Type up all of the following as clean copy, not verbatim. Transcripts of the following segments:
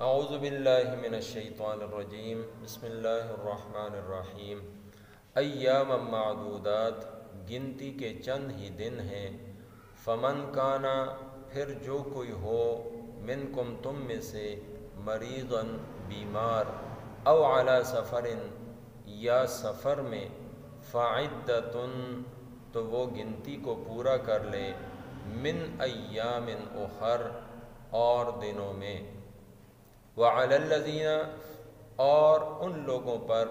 اعوذ باللہ من الشیطان الرجیم بسم اللہ الرحمن الرحیم ایام معدودات گنتی کے چند ہی دن ہیں فمن کانا پھر جو کوئی ہو منکم تم میں سے مریضاً بیمار او علی سفرن یا سفر میں فعدتن تو وہ گنتی کو پورا کر لے من ایام اخر اور دنوں میں وعلی الذین اور ان لوگوں پر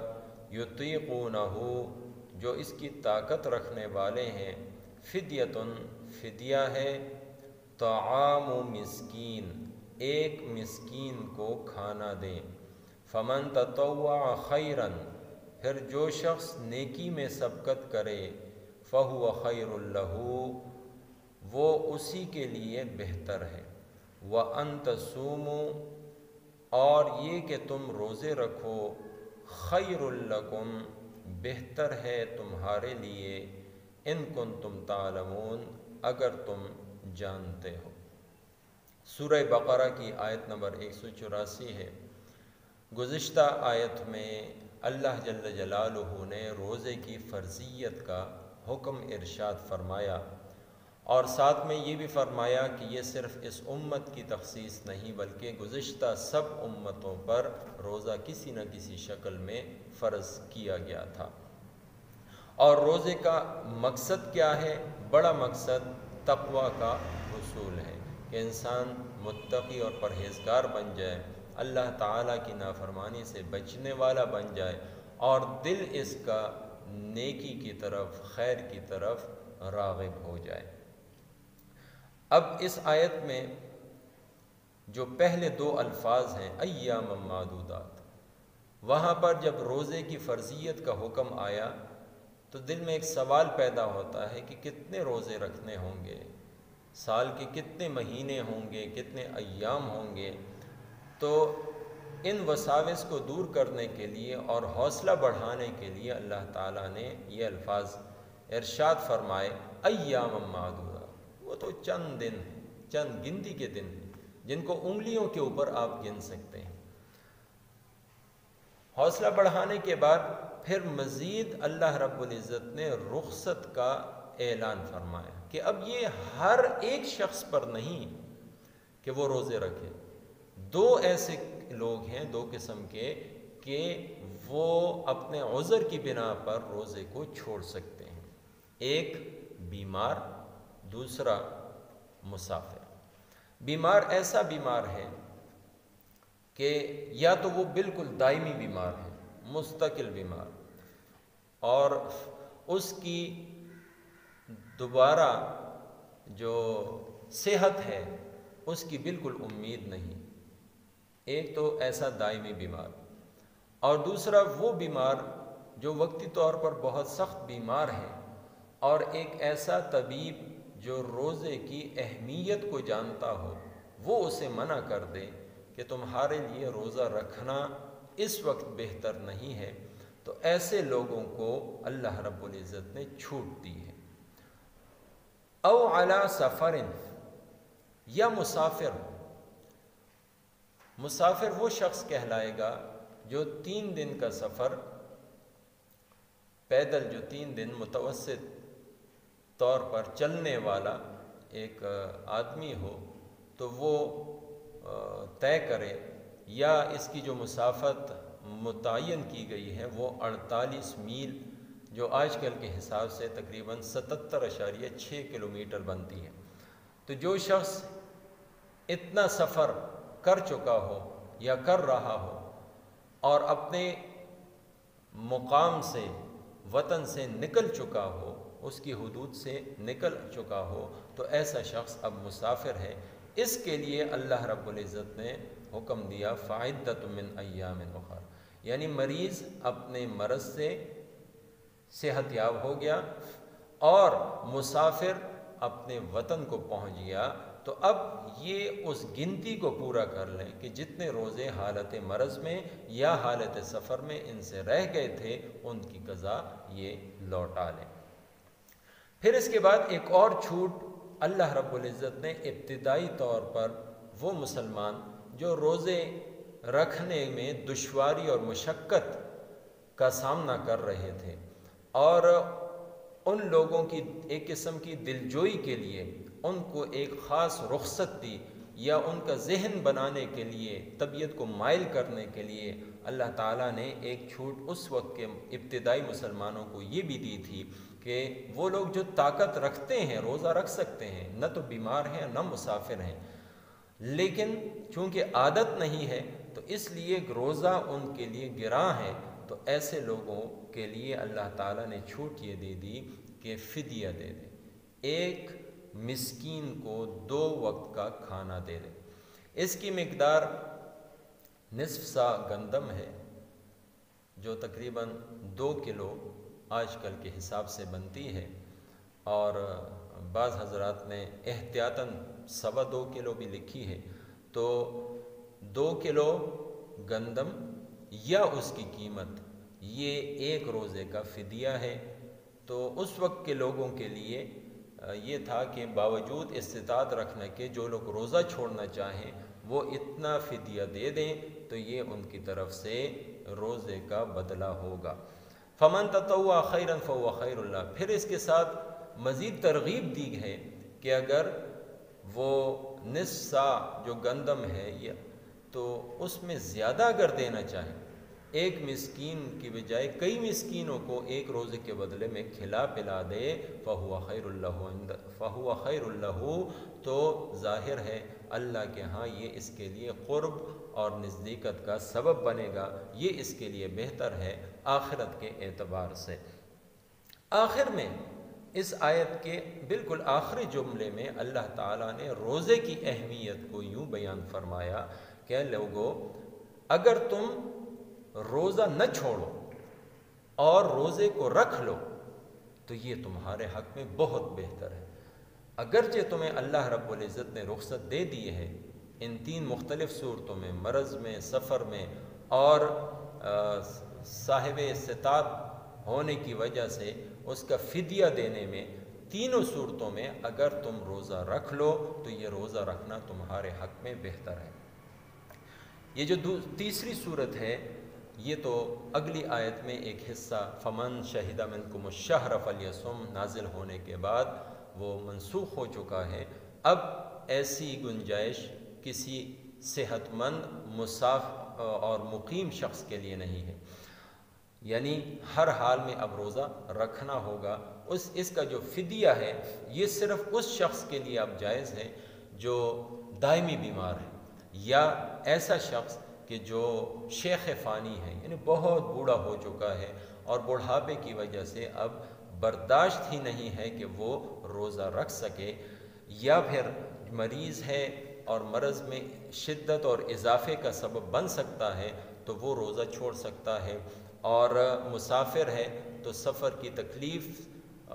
یطیقونہ جو اس کی طاقت رکھنے والے ہیں فدیتن فدیہ ہے طعام مسکین ایک مسکین کو کھانا دیں فمن تطوع خیرا پھر جو شخص نیکی میں سبقت کرے فہو خیر لہ وہ اسی کے لیے بہتر ہے وَأَن تَصُومُوا اور یہ کہ تم روزے رکھو خیر لکم بہتر ہے تمہارے لیے ان کنتم تعلمون اگر تم جانتے ہو۔ سورہ بقرہ کی آیت نمبر 184 ہے۔ گزشتہ آیت میں اللہ جل جلالہ نے روزے کی فرضیت کا حکم ارشاد فرمایا اور ساتھ میں یہ بھی فرمایا کہ یہ صرف اس امت کی تخصیص نہیں بلکہ گزشتہ سب امتوں پر روزہ کسی نہ کسی شکل میں فرض کیا گیا تھا۔ اور روزے کا مقصد کیا ہے؟ بڑا مقصد تقوی کا حصول ہے کہ انسان متقی اور پرہیزگار بن جائے، اللہ تعالیٰ کی نافرمانی سے بچنے والا بن جائے اور دل اس کا نیکی کی طرف، خیر کی طرف راغب ہو جائے۔ اب اس آیت میں جو پہلے دو الفاظ ہیں ایام معدودات، وہاں پر جب روزے کی فرضیت کا حکم آیا تو دل میں ایک سوال پیدا ہوتا ہے کہ کتنے روزے رکھنے ہوں گے، سال کے کتنے مہینے ہوں گے، کتنے ایام ہوں گے۔ تو ان وساوس کو دور کرنے کے لیے اور حوصلہ بڑھانے کے لیے اللہ تعالیٰ نے یہ الفاظ ارشاد فرمائے ایام معدودات، وہ تو چند دن ہیں، چند گنتی کے دن ہیں جن کو انگلیوں کے اوپر آپ گن سکتے ہیں۔ حوصلہ بڑھانے کے بعد پھر مزید اللہ رب العزت نے رخصت کا اعلان فرمایا کہ اب یہ ہر ایک شخص پر نہیں کہ وہ روزے رکھے۔ دو ایسے لوگ ہیں، دو قسم کے، کہ وہ اپنے عذر کی بنا پر روزے کو چھوڑ سکتے ہیں، ایک بیمار، دوسرا مسافر۔ بیمار ایسا بیمار ہے کہ یا تو وہ بالکل دائمی بیمار ہے، مستقل بیمار، اور اس کی دوبارہ جو صحت ہے اس کی بالکل امید نہیں، ایک تو ایسا دائمی بیمار، اور دوسرا وہ بیمار جو وقتی طور پر بہت سخت بیمار ہے اور ایک ایسا طبیب جو روزے کی اہمیت کو جانتا ہو وہ اسے منع کر دے کہ تمہارے لیے روزہ رکھنا اس وقت بہتر نہیں ہے، تو ایسے لوگوں کو اللہ رب العزت نے چھوٹ دی ہے۔ او علی سفر، یا مسافر۔ مسافر وہ شخص کہلائے گا جو 3 دن کا سفر پیدل، جو 3 دن متوسط طور پر چلنے والا ایک آدمی ہو تو وہ طے کرے، یا اس کی جو مسافت متعین کی گئی ہے وہ 48 میل، جو آج کل کے حساب سے تقریباً 77.6 کلومیٹر بنتی ہے۔ تو جو شخص اتنا سفر کر چکا ہو یا کر رہا ہو اور اپنے مقام سے، وطن سے نکل چکا ہو، اس کی حدود سے نکل چکا ہو، تو ایسا شخص اب مسافر ہے۔ اس کے لیے اللہ رب العزت نے حکم دیا فعدۃ من ایام اخر، یعنی مریض اپنے مرض سے صحت یاب ہو گیا اور مسافر اپنے وطن کو پہنچ گیا، تو اب یہ اس گنتی کو پورا کر لیں کہ جتنے روزے حالت مرض میں یا حالت سفر میں ان سے رہ گئے تھے ان کی قضا یہ لوٹا لیں۔ پھر اس کے بعد ایک اور چھوٹ اللہ رب العزت نے ابتدائی طور پر وہ مسلمان جو روزے رکھنے میں دشواری اور مشقت کا سامنا کر رہے تھے، اور ان لوگوں کی ایک قسم کی دلجوئی کے لیے ان کو ایک خاص رخصت دی، یا ان کا ذہن بنانے کے لیے، طبیعت کو مائل کرنے کے لیے اللہ تعالیٰ نے ایک چھوٹ اس وقت کے ابتدائی مسلمانوں کو یہ بھی دی تھی کہ وہ لوگ جو طاقت رکھتے ہیں روزہ رکھ سکتے ہیں، نہ تو بیمار ہیں نہ مسافر ہیں، لیکن چونکہ عادت نہیں ہے تو اس لیے روزہ ان کے لیے گراں ہے، تو ایسے لوگوں کے لیے اللہ تعالیٰ نے چھوٹ یہ دے دی کہ فدیہ دے دے، ایک مسکین کو 2 وقت کا کھانا دے دے۔ اس کی مقدار نصف سا گندم ہے، جو تقریباً 2 کلو آج کل کے حساب سے بنتی ہے، اور بعض حضرات نے احتیاطاً 2.25 کلو بھی لکھی ہے، تو 2 کلو گندم یا اس کی قیمت یہ 1 روزے کا فدیہ ہے۔ تو اس وقت کے لوگوں کے لیے یہ تھا کہ باوجود استطاعت رکھنے کے جو لوگ روزہ چھوڑنا چاہیں وہ اتنا فدیہ دے دیں تو یہ ان کی طرف سے روزے کا بدلہ ہوگا۔ فمن تطوع خیرا فهو خیر اللہ، پھر اس کے ساتھ مزید ترغیب دی ہے کہ اگر وہ نصف سا جو گندم ہے تو اس میں زیادہ اگر دینا چاہیں، ایک مسکین کی بجائے کئی مسکینوں کو ایک روزے کے بدلے میں کھلا پلا دے، فَهُوَ خَيْرٌ لَهُ، تو ظاہر ہے اللہ کے ہاں یہ اس کے لیے قرب اور نزدیکت کا سبب بنے گا، یہ اس کے لیے بہتر ہے آخرت کے اعتبار سے۔ آخر میں اس آیت کے بالکل آخری جملے میں اللہ تعالیٰ نے روزے کی اہمیت کو یوں بیان فرمایا کہ لوگو، اگر تم روزہ نہ چھوڑو اور روزے کو رکھ لو تو یہ تمہارے حق میں بہت بہتر ہے۔ اگرچہ تمہیں اللہ رب العزت نے رخصت دے دی ہے ان 3 مختلف صورتوں میں، مرض میں، سفر میں اور صاحب استطاعت ہونے کی وجہ سے اس کا فدیہ دینے میں، تینوں صورتوں میں اگر تم روزہ رکھ لو تو یہ روزہ رکھنا تمہارے حق میں بہتر ہے۔ یہ جو تیسری صورت ہے یہ تو اگلی آیت میں ایک حصہ فمن شہد منکم الشہر فلیصم نازل ہونے کے بعد وہ منسوخ ہو چکا ہے۔ اب ایسی گنجائش کسی صحت مند مسافر اور مقیم شخص کے لیے نہیں ہے، یعنی ہر حال میں اب روزہ رکھنا ہوگا۔ اس کا جو فدیہ ہے یہ صرف اس شخص کے لیے اب جائز ہے جو دائمی بیمار ہے، یا ایسا شخص کہ جو شیخ فانی ہے، یعنی بہت بوڑھا ہو چکا ہے اور بڑھاپے کی وجہ سے اب برداشت ہی نہیں ہے کہ وہ روزہ رکھ سکے، یا پھر مریض ہے اور مرض میں شدت اور اضافے کا سبب بن سکتا ہے تو وہ روزہ چھوڑ سکتا ہے، اور مسافر ہے تو سفر کی تکلیف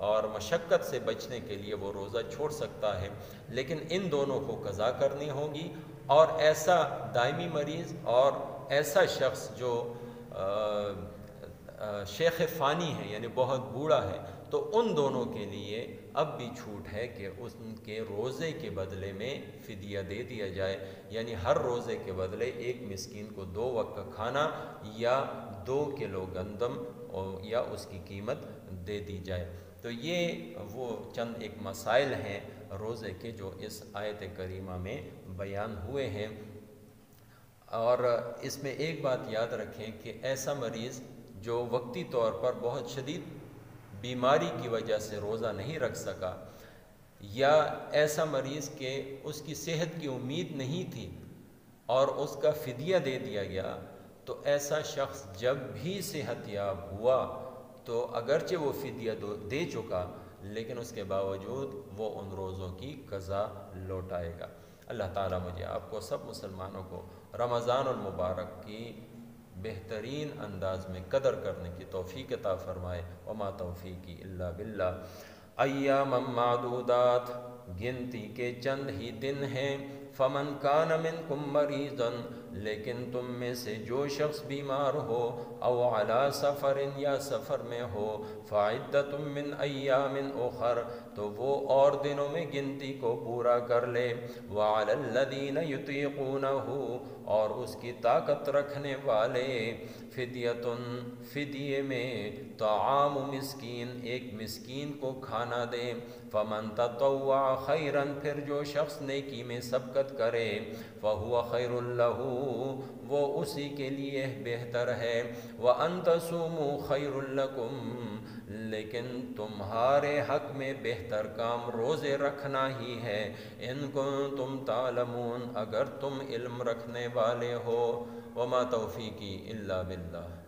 اور مشقت سے بچنے کے لیے وہ روزہ چھوڑ سکتا ہے، لیکن ان دونوں کو قضا کرنی ہوگی۔ اور ایسا دائمی مریض اور ایسا شخص جو شیخ فانی ہے یعنی بہت بوڑھا ہے، تو ان دونوں کے لیے اب بھی چھوٹ ہے کہ ان کے روزے کے بدلے میں فدیہ دے دیا جائے، یعنی ہر روزے کے بدلے ایک مسکین کو 2 وقت کا کھانا یا 2 کلو گندم یا اس کی قیمت دے دی جائے۔ تو یہ وہ چند ایک مسائل ہیں روزے کے جو اس آیت کریمہ میں بیان ہوئے ہیں۔ اور اس میں ایک بات یاد رکھیں کہ ایسا مریض جو وقتی طور پر بہت شدید بیماری کی وجہ سے روزہ نہیں رکھ سکا، یا ایسا مریض کہ اس کی صحت کی امید نہیں تھی اور اس کا فدیہ دے دیا گیا، تو ایسا شخص جب بھی صحت یاب ہوا تو اگرچہ وہ فدیہ دے چکا لیکن اس کے باوجود وہ ان روزوں کی قضا لوٹائے گا۔ اللہ تعالیٰ مجھے آپ کو سب مسلمانوں کو رمضان المبارک کی بہترین انداز میں قدر کرنے کی توفیق عطا فرمائے۔ وما توفیقی الا باللہ۔ ایام معدودات، گنتی کے چند ہی دن ہیں۔ فمن کان منکم مریضا، لیکن تم میں سے جو شخص بیمار ہو او علی سفر یا سفر میں ہو فعدۃ من ایام اخر تو وہ اور دنوں میں گنتی کو پورا کر لے وعلی الذین یطیقونہ اور اس کی طاقت رکھنے والے فدیۃ فدیے میں طعام مسکین ایک مسکین کو کھانا دے فمن تطوع خیرا پھر جو شخص نیکی میں سبقت کرے فہو خیر لہ وہ اسی کے لیے بہتر ہے وان تصوموا خیر لکم لیکن تمہارے حق میں بہتر کام روزے رکھنا ہی ہے ان کنتم تعلمون اگر تم علم رکھنے والے ہو وما توفیقی الا باللہ